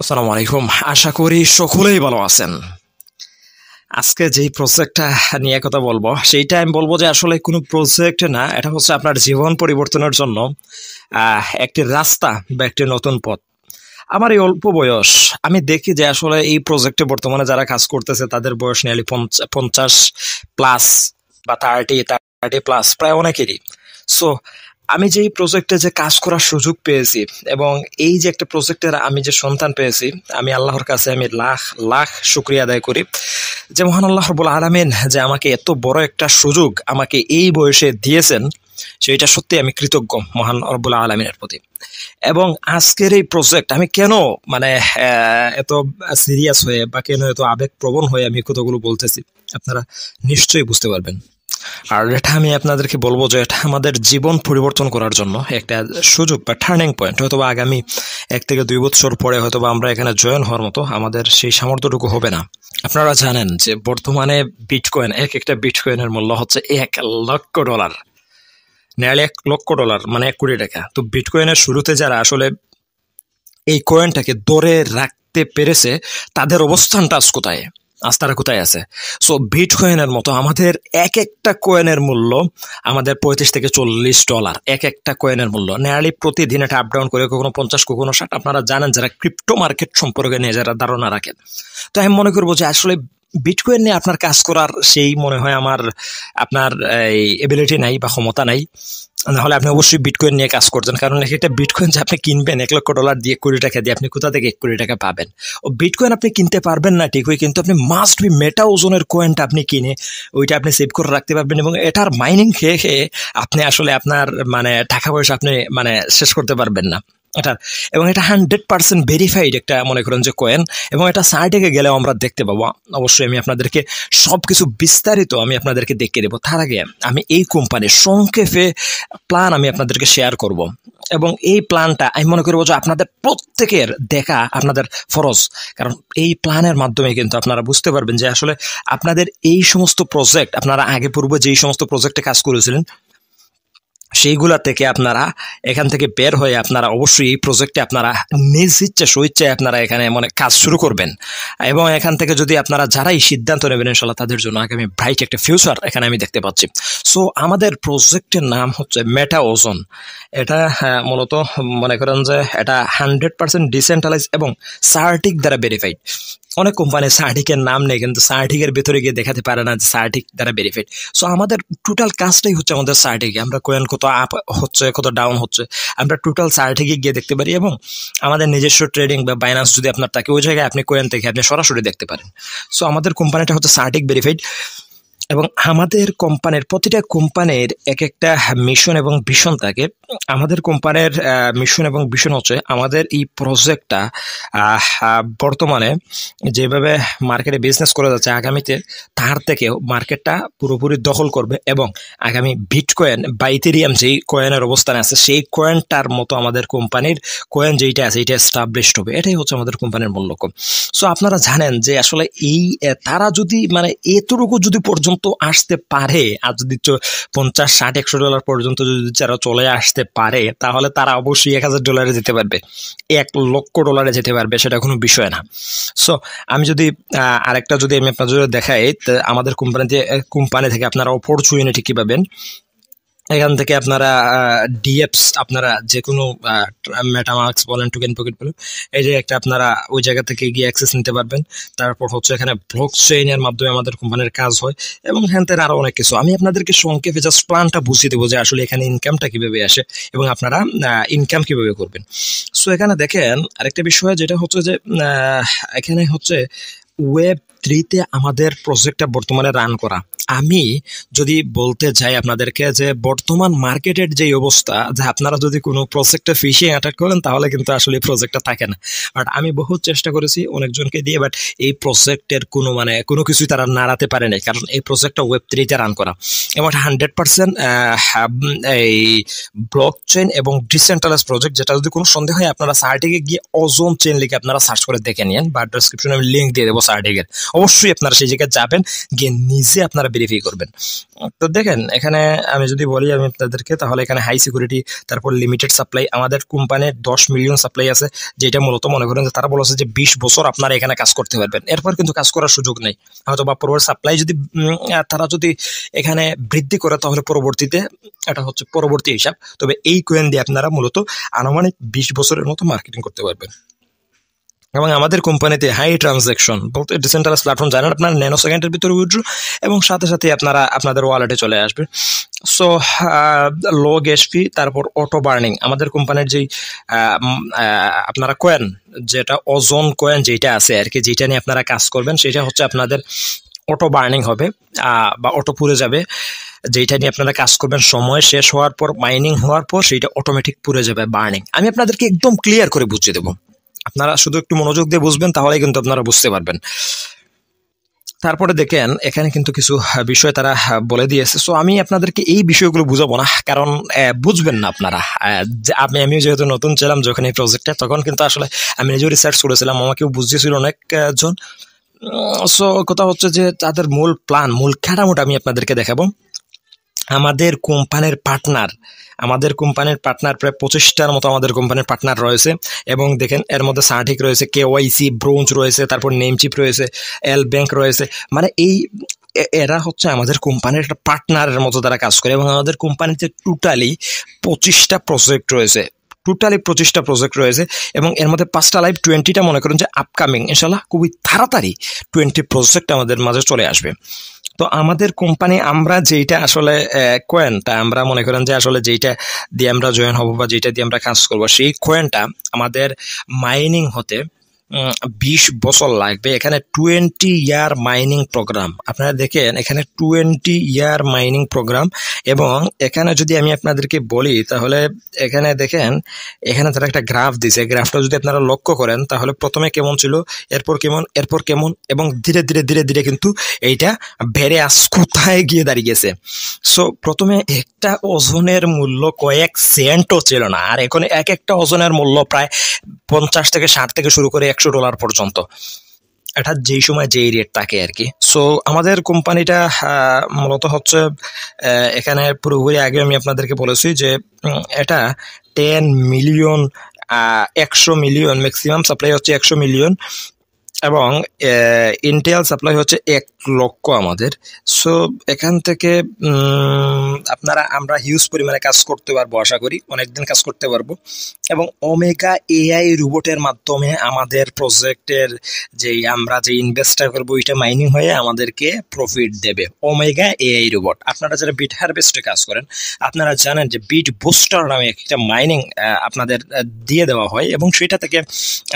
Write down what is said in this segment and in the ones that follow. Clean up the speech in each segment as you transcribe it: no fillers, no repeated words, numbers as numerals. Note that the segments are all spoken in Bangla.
আসসালামু আলাইকুম। আশা করি সকলেই ভালো আছেন। আজকে যেই প্রজেক্টটা নিয়ে কথা বলবো সেইটা আমি বলবো যে আসলে কোনো প্রজেক্ট না, এটা হচ্ছে আপনার জীবন পরিবর্তনের জন্য একটি রাস্তা বা একটি নতুন পথ। আমার এই অল্প বয়স, আমি দেখি যে আসলে এই প্রজেক্টে বর্তমানে যারা কাজ করতেছে তাদের বয়স নিয়ালি 50 প্লাস বা 30 প্লাস, প্রায় অনেকেরই। সো আমি যে এই প্রজেক্টে যে কাজ করার সুযোগ পেয়েছি এবং এই যে একটা প্রজেক্টের আমি যে সন্তান পেয়েছি, আমি আল্লাহর কাছে আমি লাখ লাখ শুকরিয়া আদায় করি যে মহান আল্লাহ রাব্বুল আলামিন যে আমাকে এত বড় একটা সুযোগ আমাকে এই বয়সে দিয়েছেন, সেটা সত্যি আমি কৃতজ্ঞ মহান রব্বুল আলামিনের প্রতি। এবং আজকের এই প্রজেক্ট আমি কেন মানে এত সিরিয়াস হয়ে বা কেন এত আবেগপ্রবণ হয়ে আমি কতগুলো বলতেছি, আপনারা নিশ্চয়ই বুঝতে পারবেন। আর এটা আমি আপনাদেরকে বলবো যে এটা আমাদের জীবন পরিবর্তন করার জন্য একটা সুযোগ বা টার্নিং পয়েন্ট। হয়তোবা আগামী 1 থেকে 2 বছর পরে হয়তোবা আমরা এখানে জয়েন হওয়ার মতো আমাদের সেই সামর্থ্যটুকু হবে না। আপনারা জানেন যে বর্তমানে বিটকয়েন, এক একটা বিটকয়েনের মূল্য হচ্ছে $1 লক্ষ, নেয়ালি $1 লক্ষ, মানে 1 কোটি টাকা। তো বিটকয়েনের শুরুতে যারা আসলে এই কয়েনটাকে ধরে রাখতে পেরেছে তাদের অবস্থানটা আজ কোথায়, আজ তারা কোথায় আছে? সো বিটকয়েনের মতো আমাদের এক একটা কয়েনের মূল্য আমাদের $35 থেকে $40, এক একটা কয়েনের মূল্য নেয়ালি প্রতিদিন এটা আপ ডাউন করে, কখনো 50 কখনো 60। আপনারা জানেন যারা ক্রিপ্টো মার্কেট সম্পর্কে নিয়ে যারা ধারণা রাখেন। তো আমি মনে করবো যে আসলে বিটকয়েন নিয়ে আপনার কাজ করার সেই মনে হয় আমার আপনার এই এবিলিটি নাই বা ক্ষমতা নাই, নাহলে আপনি অবশ্যই বিটকয়েন নিয়ে কাজ করতেন। কারণ একটা বিটকয়েন যে আপনি কিনবেন $1 লক্ষ দিয়ে, $1 কোটি দিয়ে, আপনি কোথা থেকে $1 কোটি পাবেন? ও বিটকয়েন আপনি কিনতে পারবেন না ঠিকই, কিন্তু আপনি মাস্ট বি মেটা ওজনের কয়েনটা আপনি কিনে ওইটা আপনি সেভ করে রাখতে পারবেন এবং এটার মাইনিং খেয়ে খেয়ে আপনি আসলে আপনার মানে টাকা পয়সা আপনি মানে শেষ করতে পারবেন না এটার। এবং এটা 100% ভেরিফাইড একটা মনে করেন যে কয়েন, এবং এটা সাইডে গেলেও আমরা দেখতে পাবো। অবশ্যই আমি আপনাদেরকে সবকিছু বিস্তারিত আমি আপনাদেরকে দেখিয়ে দেবো। তার আগে আমি এই কোম্পানির সংক্ষেপে প্ল্যান আমি আপনাদেরকে শেয়ার করব, এবং এই প্ল্যানটা আমি মনে করবো যে আপনাদের প্রত্যেকের দেখা আপনাদের ফরজ। কারণ এই প্ল্যানের মাধ্যমে কিন্তু আপনারা বুঝতে পারবেন যে আসলে আপনাদের এই সমস্ত প্রজেক্ট, আপনারা আগে পূর্বে যেই সমস্ত প্রজেক্টে কাজ করেছিলেন সেইগুলা থেকে আপনারা এখান থেকে বের হয়ে আপনারা অবশ্যই এই প্রজেক্টে আপনারা নিজ ইচ্ছে স্বইচ্ছায় আপনারা এখানে মানে কাজ শুরু করবেন। এবং এখান থেকে যদি আপনারা যারাই সিদ্ধান্ত নেবেন ইনশাল্লাহ তাদের জন্য আগামী ব্রাইট একটা ফিউচার এখানে আমি দেখতে পাচ্ছি। সো আমাদের প্রজেক্টের নাম হচ্ছে মেটা ওজন। এটা মূলত মনে করেন যে এটা 100% ডিসেন্ট্রালাইজ এবং সার্টিক দ্বারা ভেরিফাইড। অনেক কোম্পানি সার্টিকের নাম নেই, কিন্তু সার্টিকের ভেতরে গিয়ে দেখাতে পারে না যে সার্টিক দ্বারা ভেরিফাইড। সো আমাদের টোটাল কাজটাই হচ্ছে আমাদের সার্টিকে, আমরা কয়েন কত আপ হচ্ছে কত ডাউন হচ্ছে আমরা টোটাল সার্টিকে গিয়ে দেখতে পারি। এবং আমাদের নিজস্ব ট্রেডিং বা বাইন্যান্স যদি আপনার থাকে, ওই জায়গায় আপনি কয়েন থেকে আপনি সরাসরি দেখতে পারেন। সো আমাদের কোম্পানিটা হচ্ছে সার্টিক ভেরিফাইড, এবং আমাদের কোম্পানির প্রতিটা কোম্পানির এক একটা মিশন এবং ভিশন থাকে। আমাদের কোম্পানির মিশন এবং ভিশন হচ্ছে আমাদের এই প্রজেক্টটা বর্তমানে যেভাবে মার্কেটে বিজনেস করে যাচ্ছে, আগামীতে তার থেকেও মার্কেটটা পুরোপুরি দখল করবে এবং আগামী বিটকয়েন বা ইথেরিয়াম যেই কয়েনের অবস্থানে আছে সেই কয়েনটার মতো আমাদের কোম্পানির কয়েন যেইটা আছে এইটা এস্টাবলিশড হবে। এটাই হচ্ছে আমাদের কোম্পানির মূল লক্ষ্য। সো আপনারা জানেন যে আসলে এই তারা যদি মানে এতটুকু যদি পর্যন্ত আসতে পারে, আর যদি 50, 60, $100 পর্যন্ত যদি যারা চলে আসতে পারে, তাহলে তারা অবশ্যই $1000 যেতে পারবে, $1 লক্ষ যেতে পারবে, সেটা কোনো বিষয় না। সো আমি যদি আরেকটা যদি আমি আপনাদের দেখাই, আমাদের কোম্পানি থেকে আপনারা অপরচুনিটি কি পাবেন। এখান থেকে আপনারা ডিএপস, আপনারা যে কোনো মেটামাস্ক বলেন, টোকেন পকেট বলেন, এই যে একটা আপনারা ওই জায়গা থেকে গিয়ে অ্যাক্সেস নিতে পারবেন। তারপর হচ্ছে এখানে ব্লক চেইনের মাধ্যমে আমাদের কোম্পানির কাজ হয়, এবং হ্যান তেন আরো অনেক কিছু। আমি আপনাদেরকে সংক্ষেপে জাস্ট প্ল্যানটা বুঝিয়ে দেবো যে আসলে এখানে ইনকামটা কিভাবে আসে এবং আপনারা ইনকাম কিভাবে করবেন। সো এখানে দেখেন আরেকটা বিষয় যেটা হচ্ছে যে এখানে হচ্ছে Web3 আমাদের প্রজেক্টটা বর্তমানে রান করা। আমি যদি বলতে চাই আপনাদেরকে যে বর্তমান মার্কেটের যে অবস্থা, যে আপনারা যদি কোনো প্রজেক্টে ফিশিং অ্যাটাক করেন তাহলে কিন্তু আসলে এই প্রজেক্টটা থাকে না। বাট আমি বহুত চেষ্টা করেছি অনেকজনকে দিয়ে, বাট এই প্রজেক্টের কোনো কিছুই তারা নাড়াতে পারে নাই, কারণ এই প্রজেক্টটা Web3 রান করা এবং 100% এই ব্লক চেইন এবং ডিসেন্ট্রালাইজ প্রজেক্ট। যেটা যদি কোনো সন্দেহ হয় আপনারা সার্টিকে গিয়ে ওজন চেইন লিখে আপনারা সার্চ করে দেখে নিন, বা ডেসক্রিপশনে আমি লিঙ্ক দিয়ে দেবো সার্টিকের। অবশ্যই আপনারা সেই জায়গায় যাবেন, গিয়ে নিজে আপনারা ভেরিফাই করবেন। তো দেখেন এখানে আমি যদি বলি আমি আপনাদেরকে, তাহলে এখানে হাই সিকিউরিটি, তারপর লিমিটেড সাপ্লাই, আমাদের কোম্পানির 10 মিলিয়ন সাপ্লাই আছে, যেটা মূলত মনে করেন যে তারা বলেছে যে 20 বছর আপনারা এখানে কাজ করতে পারবেন, এরপর কিন্তু কাজ করার সুযোগ নেই। হয়তো বা পরবর্তী সাপ্লাই যদি তারা যদি এখানে বৃদ্ধি করে, তাহলে পরবর্তীতে এটা হচ্ছে পরবর্তী হিসাব। তবে এই কয়েন দিয়ে আপনারা মূলত আনুমানিক 20 বছরের মতো মার্কেটিং করতে পারবেন। এবং আমাদের কোম্পানিতে হাই ট্রানজ্যাকশন বলতে ডিসেন্ট্রালাইজড প্ল্যাটফর্ম জানেন আপনারা, ন্যানো সেকেন্ডের ভিতরে উইথড্র এবং সাথে সাথে আপনারা আপনাদের ওয়ালেটে চলে আসবে। সো লো গ্যাস ফি, তারপর অটো বার্নিং। আমাদের কোম্পানির যেই আপনারা কয়েন, যেটা ওজন কয়েন যেটা আছে আর কি, যেটা নিয়ে আপনারা কাজ করবেন, সেটা হচ্ছে আপনাদের অটো বার্নিং হবে বা অটো পুড়ে যাবে। যেটা নিয়ে আপনারা কাজ করবেন, সময় শেষ হওয়ার পর, মাইনিং হওয়ার পর সেটা অটোমেটিক পুড়ে যাবে, বার্নিং। আমি আপনাদেরকে একদম ক্লিয়ার করে বুঝিয়ে দেবো, আপনারা শুধু একটু মনোযোগ দিয়ে বুঝবেন, তাহলে কিন্তু আপনারা বুঝতে পারবেন। তারপরে দেখেন এখানে কিন্তু কিছু বিষয় তারা বলে দিয়েছে। সো আমি আপনাদেরকে এই বিষয়গুলো বুঝাবো না, কারণ বুঝবেন না আপনারা। আমি যেহেতু নতুন ছিলাম যখন এই প্রজেক্টে, তখন কিন্তু আসলে আমি নিজেও রিসার্চ করেছিলাম, আমাকেও বুঝিয়েছিল অনেকজন। সো কথা হচ্ছে যে তাদের মূল প্ল্যান, মূল কাঠামোটা আমি আপনাদেরকে দেখাবো। আমাদের কোম্পানির পার্টনার প্রায় 25টার মতো আমাদের কোম্পানির পার্টনার রয়েছে। এবং দেখেন এর মধ্যে সার্টিক রয়েছে, KYC ব্রোঞ্জ রয়েছে, তারপর নেমচিপ রয়েছে, এল ব্যাংক রয়েছে। মানে এরা হচ্ছে আমাদের কোম্পানির একটা পার্টনারের মতো তারা কাজ করে। এবং আমাদের কোম্পানিতে টোটালি 25টা প্রজেক্ট রয়েছে, এবং এর মধ্যে 5টা লাইভ, 20টা মনে করেন যে আপকামিং। ইনশাল্লাহ খুবই তাড়াতাড়ি 20 প্রজেক্ট আমাদের মাঝে চলে আসবে। তো আমাদের কোম্পানি, আমরা যেইটা আসলে কয়েনটা আমরা মনে করেন যে আসলে যেইটা দিয়ে আমরা জয়েন হব বা যেইটা দিয়ে আমরা কাজ করবো, সেই কয়েনটা আমাদের মাইনিং হতে 20 বছর লাগবে। এখানে 20 ইয়ার মাইনিং প্রোগ্রাম, আপনারা দেখেন এখানে 20 ইয়ার মাইনিং প্রোগ্রাম। এবং এখানে যদি আমি আপনাদেরকে বলি, তাহলে এখানে দেখেন এখানে তারা একটা গ্রাফ দিছে। গ্রাফটা যদি আপনারা লক্ষ্য করেন, তাহলে প্রথমে কেমন ছিল, এরপর কেমন, এবং ধীরে ধীরে ধীরে ধীরে কিন্তু এইটা বেড়ে কোথায় গিয়ে দাঁড়িয়েছে। সো প্রথমে একটা ওজনের মূল্য কয়েক সেন্টও ছিল না, আর এখন এক একটা ওজনের মূল্য প্রায় 50 থেকে 60 থেকে শুরু করে $100 পর্যন্ত। এটা যেই সময় যেই রেট থাকে আর কি। সো আমাদের কোম্পানিটা মূলত হচ্ছে এখানে পুরোপুরি আগে আমি আপনাদেরকে বলেছি যে এটা 10 মিলিয়ন, 100 মিলিয়ন, ম্যাক্সিমাম সাপ্লাই হচ্ছে 100 মিলিয়ন, এবং ইন্টেল সাপ্লাই হচ্ছে 1 লক্ষ আমাদের। সো এখান থেকে আমরা হিউজ পরিমাণে কাজ করতে পারবো, আশা করি অনেকদিন কাজ করতে পারবো। এবং ওমেগা AI রোবটের মাধ্যমে আমাদের প্রজেক্টের আমরা যে ইনভেস্টটা করবো, ওইটা মাইনিং হয়ে আমাদেরকে প্রফিট দেবে ওমেগা AI রোবট। আপনারা যারা বিট হারভেস্টে কাজ করেন, আপনারা জানেন যে বিট বুস্টার নামে একটা মাইনিং আপনাদের দিয়ে দেওয়া হয়, এবং সেটা থেকে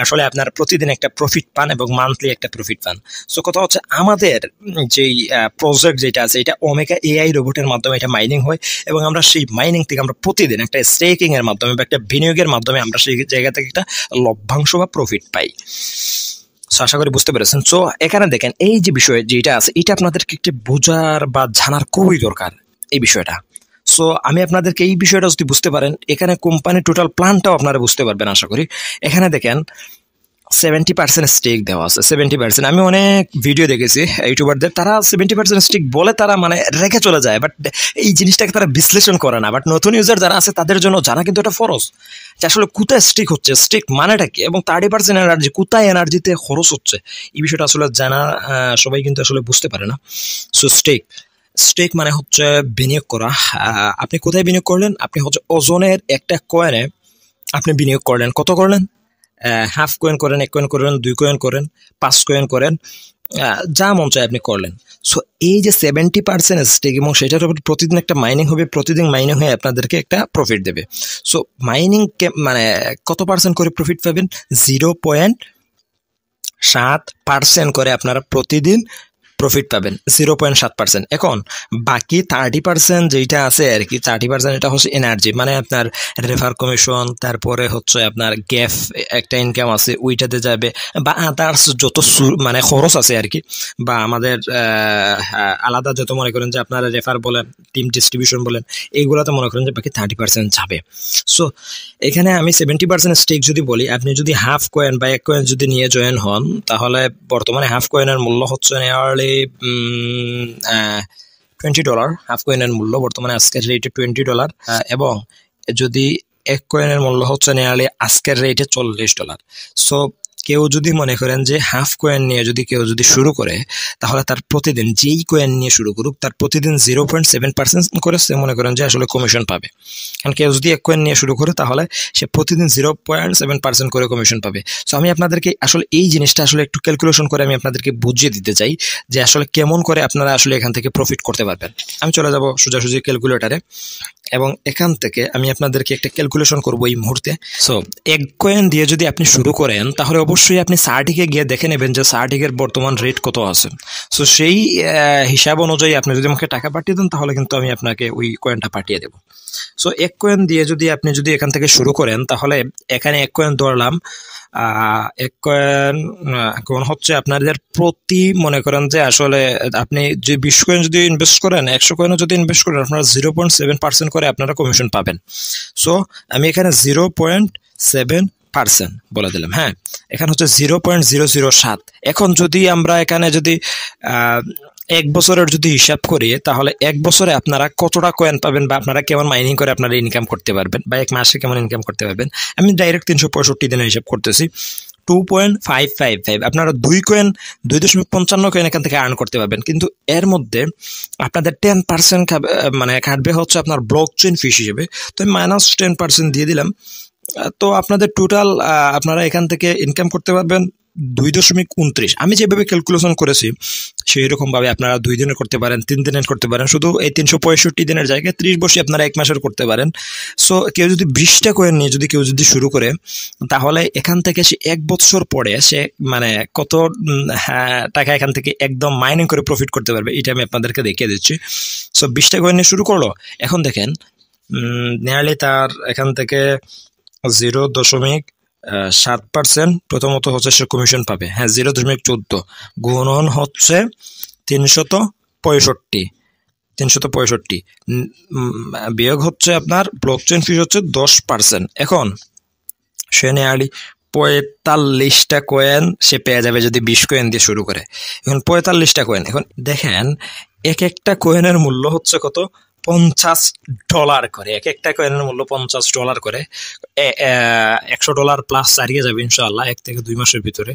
আসলে আপনারা প্রতিদিন একটা প্রফিট পান এবং মান্থলি একটা প্রফিট পান। সো কথা হচ্ছে আমাদের যেই প্রজেক্ট যেটা আছে, এটা ওমেগা AI রোবটের মাধ্যমে এটা মাইনিং হয়, এবং আমরা সেই মাইনিং থেকে আমরা প্রতিদিন একটা স্টেকিং এর মাধ্যমে বা একটা বিনিয়োগের মাধ্যমে আমরা সেই জায়গা থেকে একটা লভ্যাংশ বা প্রফিট পাই। আশা করি বুঝতে পেরেছেন। সো এখানে দেখেন এই যে বিষয় যেটা আছে, এটা আপনাদেরকে একটু বোঝার বা জানার খুবই দরকার এই বিষয়টা। সো আমি আপনাদেরকে এই বিষয়টা যদি বুঝতে পারেন, এখানে কোম্পানির টোটাল প্ল্যানটাও আপনারা বুঝতে পারবেন আশা করি। এখানে দেখেন 70% স্টেক দেওয়া আছে, 70%। আমি অনেক ভিডিও দেখেছি ইউটিউবারদের, তারা 70% স্টেক বলে তারা মানে রেখে চলে যায়, বাট এই জিনিসটাকে তারা বিশ্লেষণ করে না। বাট নতুন ইউজার যারা আছে তাদের জন্য জানা কিন্তু এটা ফরজ, যে আসলে কোথায় স্টেক হচ্ছে, স্টেক মানেটা কি, এবং 30% এনার্জি কোথায় এনার্জিতে খরচ হচ্ছে, এই বিষয়টা আসলে জানা সবাই কিন্তু আসলে বুঝতে পারে না। সো স্টেক মানে হচ্ছে বিনিয়োগ করা। আপনি কোথায় বিনিয়োগ করলেন? আপনি হচ্ছে ওজনের একটা কয়েনে আপনি বিনিয়োগ করলেন। কত করলেন? হাফ কয়েন করেন, 1 কয়েন করেন, 2 কয়েন করেন, 5 কয়েন করেন, যা মন চায় আপনি করলেন। সো এই যে 70% স্টেক, এবং সেটার উপর প্রতিদিন একটা মাইনিং হবে, প্রতিদিন মাইনিং হয়ে আপনাদেরকে একটা প্রফিট দেবে। সো মাইনিং মানে কত পার্সেন্ট করে প্রফিট পাবেন? 0.7% করে আপনারা প্রতিদিন প্রফিট পাবেন, 0.7%। এখন বাকি 30% যেটা আছে আর কি, 30% এটা হচ্ছে এনার্জি, মানে আপনার রেফার কমিশন, তারপরে হচ্ছে আপনার গ্যাফ একটা ইনকাম আছে, ওইটাতে যাবে, বা আদার্স যত মানে খরচ আছে আর কি, বা আমাদের আলাদা যত মনে করেন যে আপনারা রেফার বলেন, টিম ডিস্ট্রিবিউশন বলেন, এইগুলোতে মনে করেন যে বাকি 30% যাবে। সো এখানে আমি 70% স্টেক যদি বলি, আপনি যদি হাফ কয়েন বা 1 কয়েন যদি নিয়ে জয়েন হন, তাহলে বর্তমানে হাফ কয়েনের মূল্য হচ্ছে নিয়ারলি $20 হাফ কয়েনের মূল্য বর্তমানে আজকের রেটে $20 এবং যদি এক কয়েনের মূল্য হচ্ছে নিয়ারলি আজকের রেটে $40। সো কেউ যদি মনে করেন যে হাফ কয়েন নিয়ে যদি কেউ যদি শুরু করে তাহলে তার প্রতিদিন যেই কয়েন নিয়ে শুরু করুক তার প্রতিদিন 0.7% করে সে মনে করেন যে আসলে কমিশন পাবে। কারণ কেউ যদি এক কয়েন নিয়ে শুরু করে তাহলে সে প্রতিদিন 0.7% করে কমিশন পাবে। সো আমি আপনাদেরকে আসলে এই জিনিসটা আসলে একটু ক্যালকুলেশন করে আমি আপনাদেরকে বুঝিয়ে দিতে চাই যে আসলে কেমন করে আপনারা আসলে এখান থেকে প্রফিট করতে পারবেন। আমি চলে যাব সোজাসুজি ক্যালকুলেটারে এবং এখান থেকে আমি আপনাদেরকে একটা ক্যালকুলেশন করবো এই মুহূর্তে। সো এক কয়েন দিয়ে যদি আপনি শুরু করেন তাহলে অবশ্যই আপনি সার্টিকে গিয়ে দেখে নেবেন যে সার্টিকের বর্তমান রেট কত আছে। সো সেই হিসাব অনুযায়ী আপনি যদি আমাকে টাকা পাঠিয়ে দেন তাহলে কিন্তু আমি আপনাকে ওই কয়েনটা পাঠিয়ে দেবো। সো এক কয়েন দিয়ে আপনি যদি এখান থেকে শুরু করেন তাহলে এখানে এক কয়েন ধরলাম, এক কয়েন হচ্ছে আপনাদের প্রতি মনে করেন যে আসলে আপনি যে 20 কয়েন যদি ইনভেস্ট করেন 100 কয়েনও যদি ইনভেস্ট করেন আপনারা 0.7% করে আপনারা কমিশন পাবেন। সো আমি এখানে 0.7% বলে দিলাম। হ্যাঁ, এখানে হচ্ছে 0.007। এখন যদি আমরা এখানে যদি এক বছরের যদি হিসাব করি তাহলে এক বছরে আপনারা কতটা কয়েন পাবেন বা আপনারা কেমন মাইনিং করে আপনারা ইনকাম করতে পারবেন বা এক মাসে কেমন ইনকাম করতে পারবেন। আমি ডাইরেক্ট 365 দিনের হিসাব করতেছি। 2.555 আপনারা 2.55 কয়েন এখান থেকে আর্ন করতে পারবেন। কিন্তু এর মধ্যে আপনাদের 10% মানে কাটবে হচ্ছে আপনার ব্লক চেইন ফিস হিসেবে। তো আমি -10% দিয়ে দিলাম। তো আপনাদের টোটাল আপনারা এখান থেকে ইনকাম করতে পারবেন 2.29। আমি যেভাবে ক্যালকুলেশন করেছি সেই রকম ভাবে আপনারা 2 দিনের করতে পারেন, 3 দিনের করতে পারেন। শুধু এই 365 দিনের জায়গায় 30 বসে আপনারা এক মাসের করতে পারেন। সো কেউ যদি 20টা কয়েন নিয়ে যদি কেউ যদি শুরু করে তাহলে এখান থেকে সে এক বছর পরে সে মানে কত টাকা এখান থেকে একদম মাইনিং করে প্রফিট করতে পারবে এটা আমি আপনাদেরকে দেখিয়ে দিচ্ছি। সো 20টা কয়েন নিয়ে শুরু করলো, এখন দেখেন নিয়ারলি তার এখান থেকে 0.7% প্রথমত হচ্ছে সে কমিশন পাবে। হ্যাঁ, 0.14 গুণন হচ্ছে 365 বিয়োগ হচ্ছে আপনার ব্লকচেইন ফিস হচ্ছে 10%। এখন সে নিয়ারলি 45টা কয়েন সে পেয়ে যাবে যদি 20 কয়েন দিয়ে শুরু করে। এখন 45টা কয়েন, এখন দেখেন এক একটা কয়েনের মূল্য হচ্ছে কত, $50 করে। এক একটা কয়েনের মূল্য $50 করে। $100 প্লাস ছাড়িয়ে যাবে ইনশাআল্লাহ 1 থেকে 2 মাসের ভিতরে।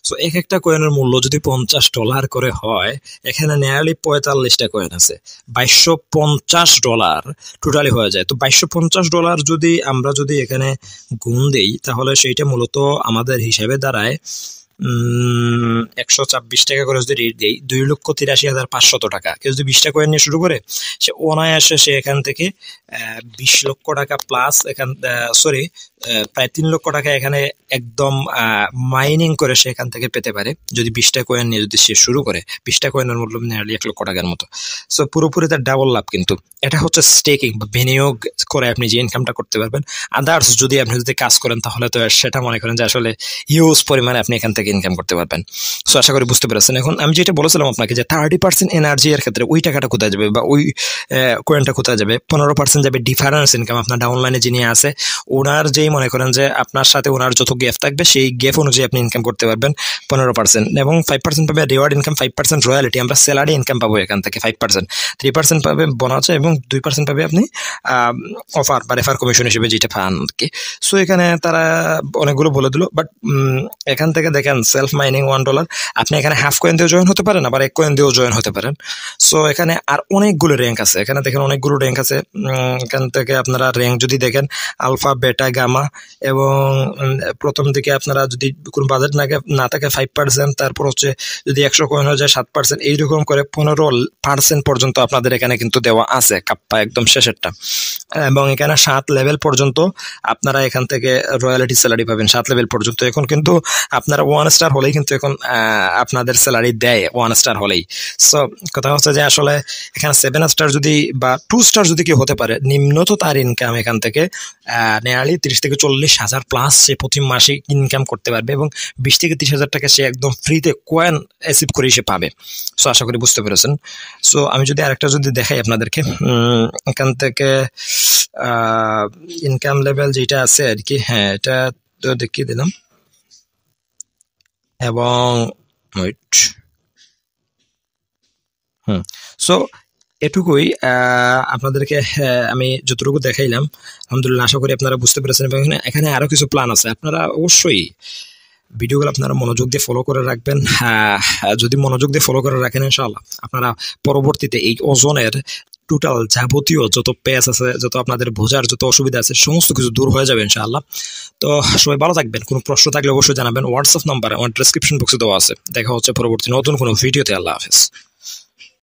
সো এক একটা কয়েনের মূল্য যদি $50 করে হয়, এখানে নিয়ারলি 45টা কয়েন আছে, $2250 টোটালি হয়ে যায়। তো $2250 যদি আমরা যদি এখানে গুণ দেই তাহলে সেইটা মূলত আমাদের হিসাবে দাঁড়ায় 126 টাকা করে যদি রেট দেই 2,83,500 টাকা। কেউ যদি 20টা কয়েন নিয়ে শুরু করে সে অনায়াসে সে এখান থেকে 20 লক্ষ টাকা প্লাস প্রায় 3 লক্ষ টাকা এখানে একদম মাইনিং করে সে এখান থেকে পেতে পারে যদি 20টা কয়েন নিয়ে যদি সে শুরু করে। 20টা কয়েনের মূল্য নিয়ারলি 1 লক্ষ টাকার মতো। সো পুরোপুরি তার ডাবল লাভ। কিন্তু এটা হচ্ছে স্টেকিং বা বিনিয়োগ করে আপনি যে ইনকামটা করতে পারবেন। আদার্স যদি আপনি কাজ করেন তাহলে তো সেটা মনে করেন যে আসলে হিউজ পরিমাণে আপনি এখান থেকে ইনকাম করতে পারবেন। সো আশা করি বুঝতে পেরেছেন। এখন আমি যেটা বলেছিলাম আপনাকে যে 30% এনার্জি এর ক্ষেত্রে ওই টাকাটা কোথায় যাবে বা ওই কয়েনটা কোথায় যাবে, 15% যাবে ডিফারেন্স ইনকাম। আপনার ডাউনলাইনে যিনি আছে ওনার যেই মনে করেন যে আপনার সাথে ওনার যত গ্যাপ থাকবে সেই গ্যাপ অনুযায়ী আপনি ইনকাম করতে পারবেন 15%, এবং 5% পাবে রিওয়ার্ড ইনকাম, 5% রয়্যালিটি, আমরা স্যালারি ইনকাম পাবো এখান থেকে 5%, 3% পাবে বোনাস এবং 2% পাবে আপনি অফার বা রেফার কমিশন হিসেবে যেটা পান আর কি। সো এখানে তারা অনেকগুলো বলে দিল, বাট এখান থেকে দেখেন সেলফ মাইনিং $1, আপনি এখানে হাফ কয়েন দিয়েও জয়েন হতে পারেন, আবার 1 কয়েন দিয়েও জয়েন হতে পারেন। সো এখানে আর অনেকগুলো র্যাঙ্ক আছে, এখানে দেখেন অনেকগুলো র্যাঙ্ক আছে। এখান থেকে আপনারা র্যাঙ্ক যদি দেখেন আলফা, বেটা, গামা, এবং প্রথম দিকে আপনারা যদি কোনো বাজেট না থাকে 5%, তারপর হচ্ছে যদি 100 কয়েন হয়ে যায় 7%, এইরকম করে 15% পর্যন্ত আপনাদের এখানে কিন্তু দেওয়া আছে কাপ্পা একদম শেষেরটা। এবং এখানে 7 লেভেল পর্যন্ত আপনারা এখান থেকে রয়্যালিটি স্যালারি পাবেন 7 লেভেল পর্যন্ত। এখন কিন্তু আপনারা 1 স্টার হলেই কিন্তু এখন আপনাদের স্যালারি দেয় 1 স্টার হলেই। সো কথা হচ্ছে যে আসলে এখানে 7 স্টার যদি বা 2 স্টার যদি কেউ হতে পারে, নিম্নত তার ইনকাম এখান থেকে নিয়ারলি 30 থেকে 40 হাজার প্লাস সে প্রতি মাসে ইনকাম করতে পারবে, এবং 20 থেকে 30 হাজার টাকা সে একদম ফ্রিতে কয়েন অ্যাচিভ করে সে পাবে। সো আশা করি বুঝতে পেরেছেন। সো আমি যদি আরেকটা যদি দেখাই আপনাদেরকে, এখান থেকে ইনকাম লেভেল যেটা আছে আর কি, হ্যাঁ এটা তো দেখিয়ে দিলাম। এবং সো এটুকুই আপনাদেরকে আমি যতটুকু দেখাইলাম আলহামদুলিল্লাহ আশা করি আপনারা বুঝতে পেরেছেন এবং এখানে আরো কিছু প্ল্যান আছে আপনারা অবশ্যই ভিডিওগুলো আপনারা মনোযোগ দিয়ে ফলো করে রাখবেন যদি মনোযোগ দিয়ে ফলো করে রাখেন ইনশাআল্লাহ আপনারা পরবর্তীতে এই ওজনের টোটাল যাবতীয় যত পেজ আছে যত আপনাদের বোঝার যত অসুবিধা আছে সমস্ত কিছু দূর হয়ে যাবে ইনশাআল্লাহ। তো সবাই ভালো থাকবেন, কোনো প্রশ্ন থাকলে অবশ্যই জানাবেন, হোয়াটসঅ্যাপ নাম্বার আমার ডেসক্রিপশন বক্সে দেওয়া আছে। দেখা হচ্ছে পরবর্তী নতুন কোনো ভিডিওতে। আল্লাহ হাফেজ।